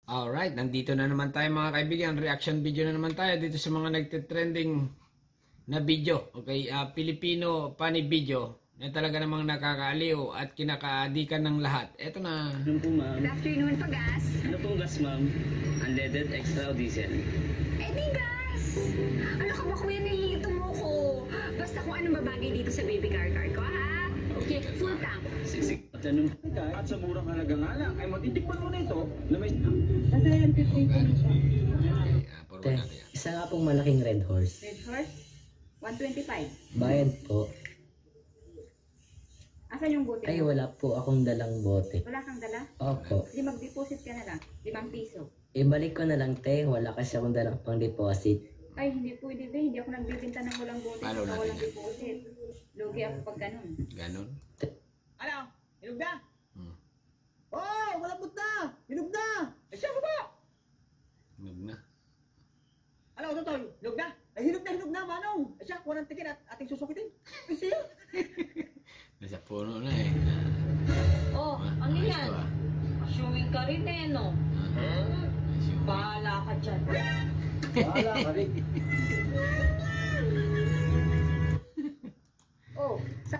Alright, nandito na naman tayo mga kaibigan. Reaction video na naman tayo dito sa mga nagtitrending na video. Okay, Filipino funny video na talaga namang nakakaaliw at kinakaadikan ng lahat. Eto na. Ano po, ma'am? Good afternoon pa, gas. Ano pong gas, ma'am? Unleaded, extra o diesel? Eh di gas! Ano ka ba kuya, nililito mo ko? Basta kung anong babagay dito sa baby car ko, ha? Okay, full tank. Siksik. At ano? At sa murang halaga nga lang, ay matitikman mo nito na may... Puro natin yan. Isa nga pong malaking red horse. Red horse, 125. Bayad po. Asan yung bote Ay, mo? wala po akong dalang bote. Wala kang dala? Opo. Hindi mag-deposit ka na lang. 5 piso. Ibalik ko na lang, te. Wala kasi akong dalang pang deposit. Ay, hindi pwede ba? Hindi ako nagbibinta ng walang bote Paano at natin walang yan? deposit. Lugi ako pag ganun. Ganon. Ano? Hinog na? Hmm. Oh, wala punta! Hinog na! Eh, siya ba? Hinog na. Ano, Totoy? Hinog na? Ay, hinog na, manong! Eh, siya, kuha ng tikin at ating susukitin. Eh, siya? Nasa puno na eh. Oh, ano Ayos yan? to, Showing ka rin eh, no? Ayos yun. Bahala ka dyan. Wala ka rin. Oh, sa...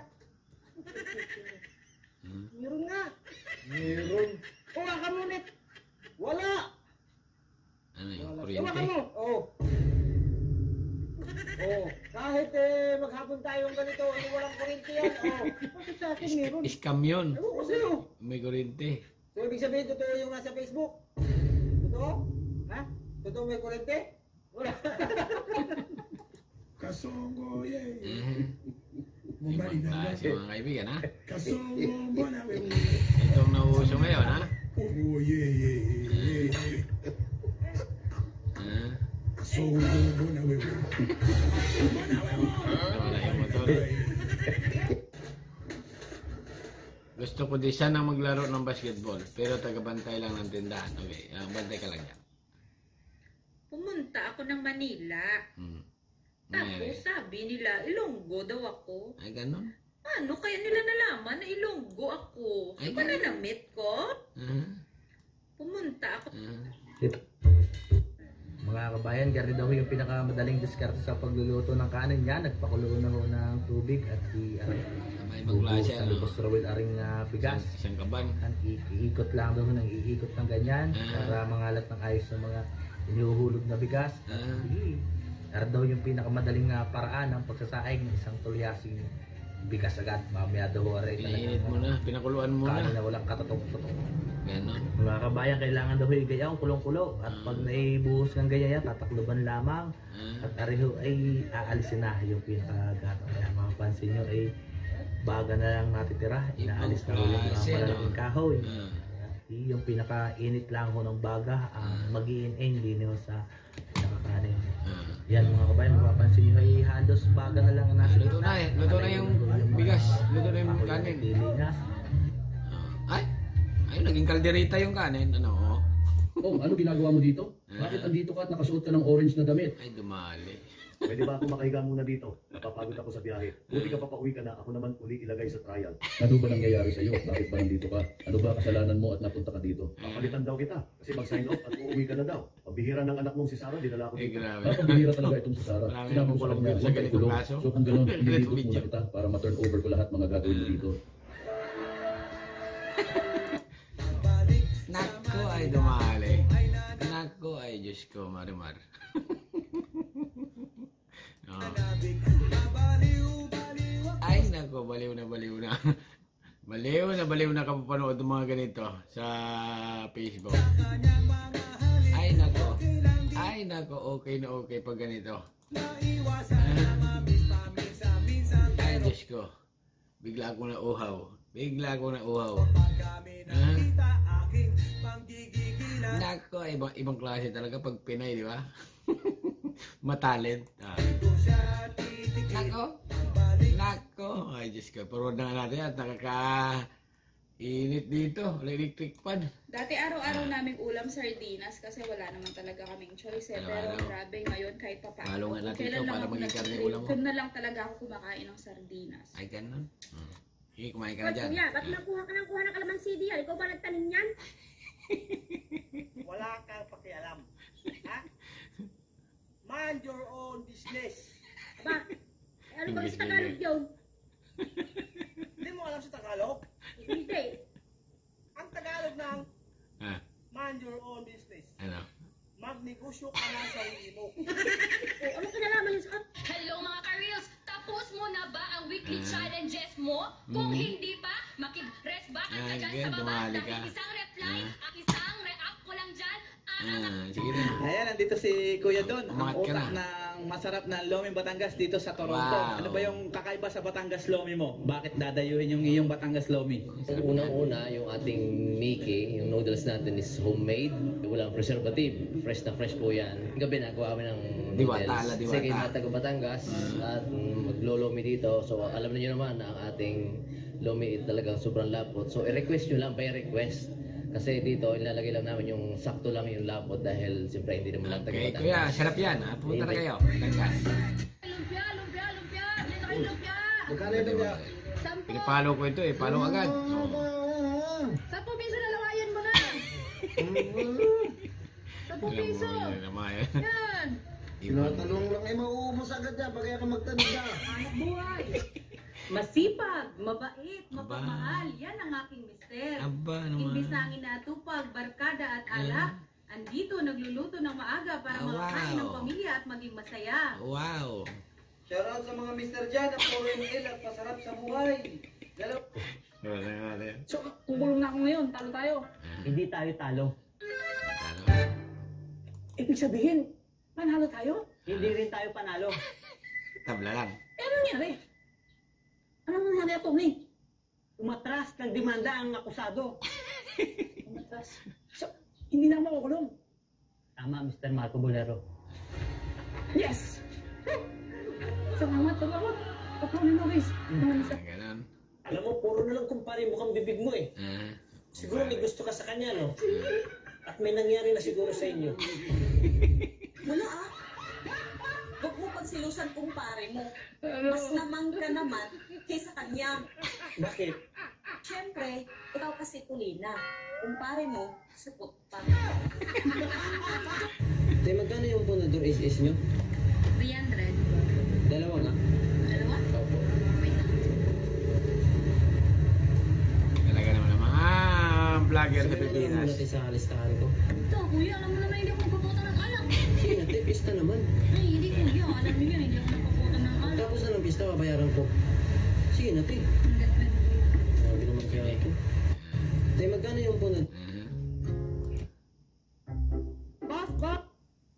Hmm. Meron nga. Meron. Oh, kamunit. Wala. Ano yung Ewan kuryente? ka mo. Oh. Oh, kahit maghapon tayong ganito, walang kuryente yan. Oh, bakit sa akin meron? Scam yun. Ewan ko sa'yo. May kuryente. So, ibig sabihin, totoo yung nasa Facebook? Totoo? Ha? Totoo may kuryente? Wala. Kasongo ye, Ibang klase mga kaibigan ha. kasongo mbona wewe, Itong nauuso ngayon ha. oh ye, Ah, kasongo mbona wewe, nawala yung motor. Gusto ko din sana maglaro ng basketball pero taga-bantay lang ng tindahan. Okay, bantay ka lang yan. Pumunta ako ng Manila. Hmm. Tapos sabi nila, Ilonggo daw ako. Ay, ganon. Ano kaya nila nalaman na Ilonggo ako? Ay, Di ba na-meet ko? Ah, Pumunta ako. Mga kabayan, gari daw yung pinakamadaling diskarte sa pagluluto ng kanin niya. Nagpakulo na ho ng tubig at may ibang klase sa ano. lubos rawil aring bigas. Isang kaban. Iikot lang daw ng iikot ng ganyan para mangalat ng ayos ng mga inihuhulog na bigas. At daw yung pinakamadaling paraan ng pagsasaing ng isang tulyasing bigas agad. Mamaya daw rin Pinainit mo na, pinakuluan mo kanin na. na walang katotok-totok. Ganon. Mga kabayan, kailangan daw yung gayaw, kulong-kulo. At pag naibuhos ng gaya yan, tatakluban lamang. Ah, At ariho ay aalisin na yung pinakagatang. Kaya mapapansin nyo ay baga na lang natitira. Inaalis na rin yung mga Klase, no? malaking kahoy. ah. Yung pinakainit lang ho ng baga, ang mag-i-in-in din ho sa pinakakanin. Ah. Yan mga kabayan, mapapansin nyo ay halos baga na lang ang nasa Luto na eh. Luto na yung bigas. Luto na yung kanin. Pilinas. Ay, ayun, naging kalderita yung kanin. Ano? Oh, ano ginagawa mo dito? Bakit andito ka at nakasuot ka ng orange na damit? Ay, dumali. Pwede ba ako makahiga muna dito? Napapagod ako sa biyahe. Buti ka papauwi ka na, ako naman uli ilagay sa trial. Ano ba nangyayari sa iyo? Bakit ba nandito ka? Ano ba kasalanan mo at napunta ka dito? Papalitan daw kita kasi mag-sign off at uuwi ka na daw. Pabihira ng anak mong si Sarah, dinala ko Ay, dito. grabe. Pabihira talaga itong si Sarah. Marami Sinabi ko akong sa kanya, sa huwag kayo ganitong kulong. kaso. So kung gano'n, Ganitong nililigot video. muna kita para ma-turn over ko lahat mga gagawin mo dito. Nako ay dumali. Nako ay Diyos ko, Marimar. Oh. Ay, nako, baliw na baliw na. Baliw na kapapanood ng mga ganito sa Facebook. Ay, nako, okay na okay pag ganito. Ay, Diyos ko. Bigla ko na uhaw. Nako, ibang klase talaga pag Pinay, di ba? Matalent. Nako. Ay, Diyos ko. Puro na natin yan. Nakaka-init dito. Electric pan. Dati araw-araw naming ulam sardinas kasi wala naman talaga kaming choice eh. Pero Araw-araw. grabe ngayon kahit papaano. Palo nga natin Kailan ito lang para ako maging karne nag-crave. ulam mo. Kung na lang talaga ako kumakain ng sardinas. Ay, ganun. Sige, kumain ka na dyan. Kuya, ba't nakuha ka ng kalamansi diyan? Ikaw ba nagtanim yan? wala kang pakialam. Ha? Mind your own business. Ba? Ano ba sa Tagalog yun? Hindi mo alam sa Tagalog? Hindi. Ang Tagalog ng Ah, mind your own business. ano? Magnegosyo ka na sa sarili mo. Ano kinalaman yun sa Hello mga ka-reels! Tapos mo na ba ang weekly challenges mo? Kung hindi pa, makig-rest back ka dyan sa baba dumali ka. dahil isang reply, ang isang react ko lang dyan. Sige na. Ayan, nandito si Kuya Don, ang Umangat ka utak na. ng masarap na Lomi Batangas dito sa Toronto. Wow. Ano ba yung kakaiba sa Batangas Lomi mo? Bakit dadayuhin yung iyong Batangas Lomi? Unang-una, yung ating Mickey, yung noodles natin is homemade. Walang preservative. Fresh na fresh po yan. Gabi nagawa kami ng Diwata, noodles. diwata. Sige, mga taga Batangas at maglolomi dito. So, alam niyo naman na ang ating lomi talagang sobrang lapot. So, i-request nyo lang by request. Kasi dito, ilalagay lang namin yung sakto lang yung lapot dahil siyempre hindi naman lang taga Okay, Batangas. kuya, sarap yan. Pumunta na kayo. Batangas. lumpia? Lumpia! Dito kayo lumpia! Magkano yun niya? 10. Pinipalo ko ito eh. Palo agad. 10 piso na lawayan mo na! 10 piso! Yan! Tinatanong lang ay mauumos agad yan. Pag ka magtanong ka. Anak buhay! Masipag, mabait, mapagmahal. Yan ang aking mister. Aba Imbis naman. na ang inatupag, barkada at alak, andito nagluluto ng maaga para makakain ng Wow. pamilya at maging masaya. Wow. Shoutout sa mga mister dyan na puro yung at pasarap sa buhay. So, kung gulong na ako ngayon, talo tayo. Hindi tayo talo. Talo. Ibig sabihin, panalo tayo? Hindi rin tayo panalo. Tabla lang. Eh, ano nangyari? Ano nangyari ito, ni? Umatras ng demanda ang akusado. Umatras. So, hindi na makukulong. Tama, Mr. Marco Bolero. Yes! Salamat. Papunin mo, guys. Ganon. Alam mo, puro na lang kumpare mukhang bibig mo eh. Ah. Siguro may gusto ka sa kanya, no? At may nangyari na siguro sa inyo. Wala ah. Huwag mo pagsilusan kumpare mo. Mas namang ka naman kaysa kanya. Bakit? Siyempre, ikaw kasi kulina. Kumpare mo, supot pa. Tay, magkano yung punador is nyo? 300. Dalawa nga. Dalawa? Opo. Talaga naman ang mga vlogger sa Pilipinas. Natin sa listahan ko. Ito, kuya, alam mo naman hindi ako magpaputo ng alak. Sige natin, pista naman. Ay, hindi kuya. Alam niyo, hindi ako magpaputo ng alak. Tapos na ng pista, babayaran ko. Sige natin. Grabe naman kaya ito. Tay, magkano yung punad? Boss!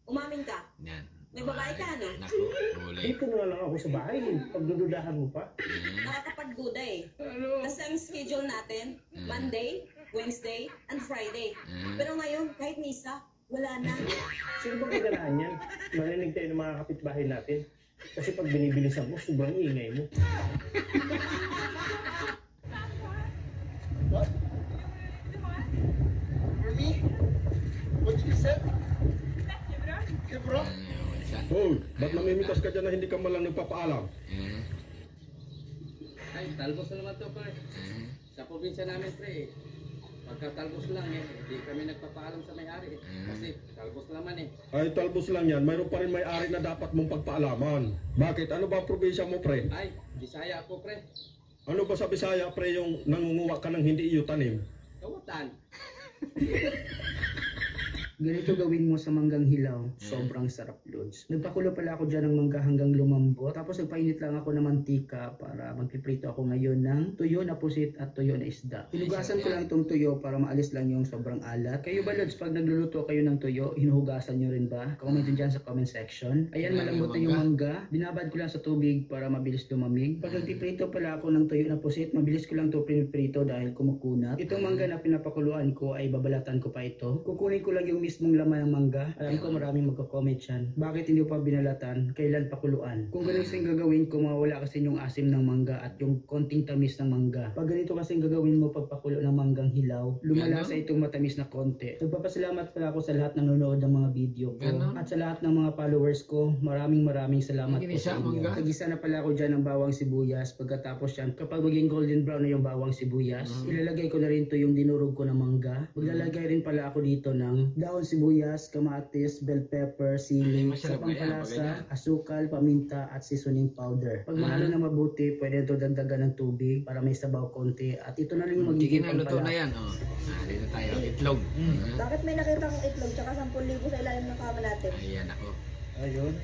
Umamin ka. Yan. May babae ka, ano? Naku, huli. Dito na lang ako sa bahay. Pagdududahan mo pa. Nakakapagduda eh. Kasi ang schedule natin, Monday, Wednesday, and Friday. Pero ngayon, kahit misa, wala na. Sino bang kaganahan yan? Marinig tayo ng mga kapitbahay natin. Kasi pag binibilisan mo, sobrang ingay mo. What? For me? What you said? Okay, bro. Hoy, ba't namimitas ka dyan na hindi ka malang nagpapaalam? Ay, talbos na naman to, pre. Sa probinsya namin, pre. Pagkatalbos lang hindi kami nagpapaalam sa may-ari. Kasi talbos naman Ay, talbos lang yan. Mayroon pa rin may-ari na dapat mong pagpaalaman. Bakit? Ano ba ang probinsya mo, pre? Ay, Bisaya ako, pre. Ano ba sa Bisaya, pre, yung nangunguha ka ng hindi iyo tanim? Kawatan. Ganito gawin mo sa manggang hilaw. Sobrang sarap, Lods. Nagpakulo pala ako dyan ng mangga hanggang lumambot. Tapos nagpainit lang ako ng mantika para magpiprito ako ngayon ng tuyo na pusit at tuyo na isda. Hinugasan ko lang itong tuyo para maalis lang yung sobrang alat. Kayo ba, Lods, pag nagluluto kayo ng tuyo, hinuhugasan nyo rin ba? Comment nyo dyan sa comment section. Ayan, malambot na yung mangga. Binabad ko lang sa tubig para mabilis lumamig. Pag nagpiprito pala ako ng tuyo na pusit, mabilis ko lang ito piniprito dahil kumukunat. Itong mangga na pinapakuluan ko ay babalatan ko pa ito. Kukunin ko lang yung mismong laman ng mangga. Alam ko maraming magko-comment yan. Bakit hindi pa binalatan? Kailan pakuluan? Kung ganun kasing gagawin ko, mawala kasi yung asim ng mangga at yung konting tamis ng mangga. Pag ganito kasing gagawin mo pagpakulo ng manggang hilaw, lumalasa itong matamis na konti. Nagpapasalamat pala ako sa lahat ng nanonood ng mga video ko. At sa lahat ng mga followers ko, maraming salamat po sa inyo. Nagisa na pala ako dyan ng bawang sibuyas. Pagkatapos yan, kapag maging golden brown na yung bawang sibuyas, ilalagay ko na rin to yung dinurog ko na mangga. Maglalagay rin pala ako dito ng daon dahon sibuyas, kamatis, bell pepper, sili, sa masarap ba yan? pampalasa, asukal, paminta, at seasoning powder. Pag mahalo na mabuti, pwede ito dagdagan ng tubig para may sabaw konti. At ito na rin yung Sige magiging na, luto na pampalasa. yan. Oh. Dito tayo, itlog. Bakit may nakita kong itlog tsaka 10,000 sa ilalim ng kama natin? Ayan ako. Ayun.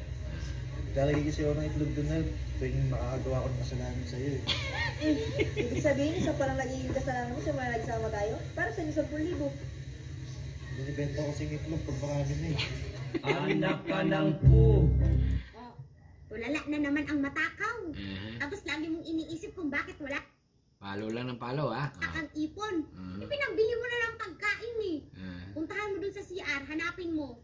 Lalagay kasi ako ng itlog doon na tuwing makakagawa ko ng kasalanan sa'yo eh. Ibig sabihin, isa pa lang nagiging kasalanan mo sa mga nagsama tayo? Para sa 10,000. Binibenta ko kasing itlog pag marami na eh. Anak ka ng po. Tulala na naman ang matakaw. Tapos lagi mong iniisip kung bakit wala Palo lang ng palo, ha? kang ipon. Pinambili mo na lang pagkain eh. Puntahan mo dun sa CR, hanapin mo.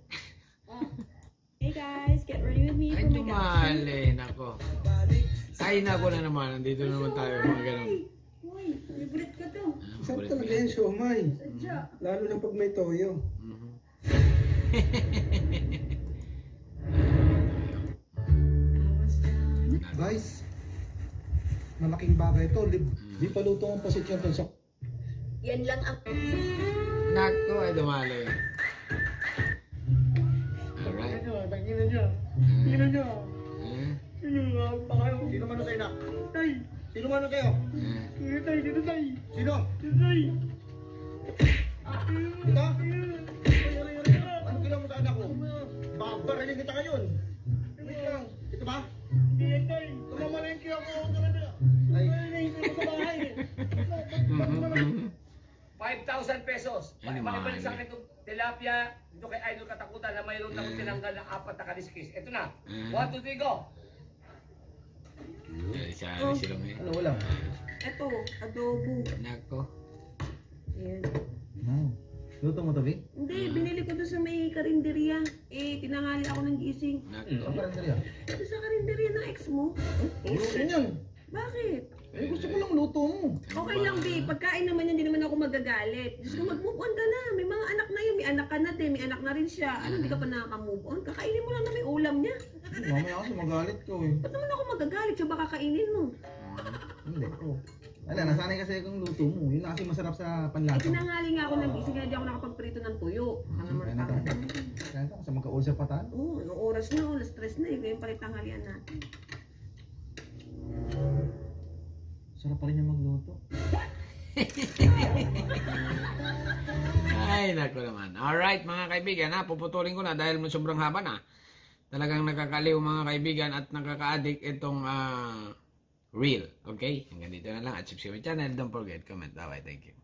Hey guys, get ready with me Ay, for my dumali. Nako. Ay, nako na naman. Nandito na naman tayo. Mga ganun. Uy, favorite ka to. Sarap talaga yan, siomay. Lalo na pag may toyo. Guys, malaking bagay ito. Di paluto ang pasit yan sa... Yan lang ang... Nako, ay dumali. Alright. Tanginan nyo. Tanginan nyo. Sino man sa'yo na? Tay. Sino man sa'yo? Dito tay, dito tay. Sino? Dito tay. Ito? Anong ginawa mo sa anak ko? Babarilin kita ngayon. Wait lang. Ito ba? Dito tay. Tumamalengke ako. Ay. Naisip ko sa bahay. 5,000 pesos. Ano, Pakibalik sa mahal. akin itong tilapia dito kay Idol Katakutan na mayroon akong tinanggal na 4 na kaliskis. Ito na. 1, 2, 3, go! Siya silong eh. Ano ulam? Ito, adobo. Nako. Ayan. Luto mo to, Vi? Hindi, binili ko doon sa may karinderya. Eh, tinangali ako ng gising. Nako. Parang dali ah. Ito sa karinderya ng ex mo? Luto yan. Bakit? Eh, gusto ko lang luto mo. Okay lang, babe. Pagkain naman yan, hindi naman ako magagalit. Diyos ko, mag-move on ka na. May mga anak na yun. May anak ka na din. May anak na rin siya. Ano, hindi ka pa nakaka-move on? Kakainin mo lang na may ulam niya. Mamaya kasi magalit ko eh. Ba't naman ako magagalit? Siya baka kainin mo? Hindi ko. Wala, nasanay kasi akong luto mo. Yun na kasi masarap sa Eh, panlasa. tinangali nga ako ng gising. Kaya di ako nakapagprito ng tuyo. Ano naman Kaya na tayo. Kaya na, kasi magkausap pa tayo. Oo, anong oras na? Alas 3 na eh. Kaya palit tanghalian natin. Sarap pa rin yung magluto. Ay, nako naman. Alright, mga kaibigan, ha? Puputulin ko na dahil sobrang haba na. Talagang nakakaliw, mga kaibigan, at nakaka-addict itong reel. Okay? Hanggang dito na lang at subscribe channel. Don't forget, comment. Bye-bye. Thank you.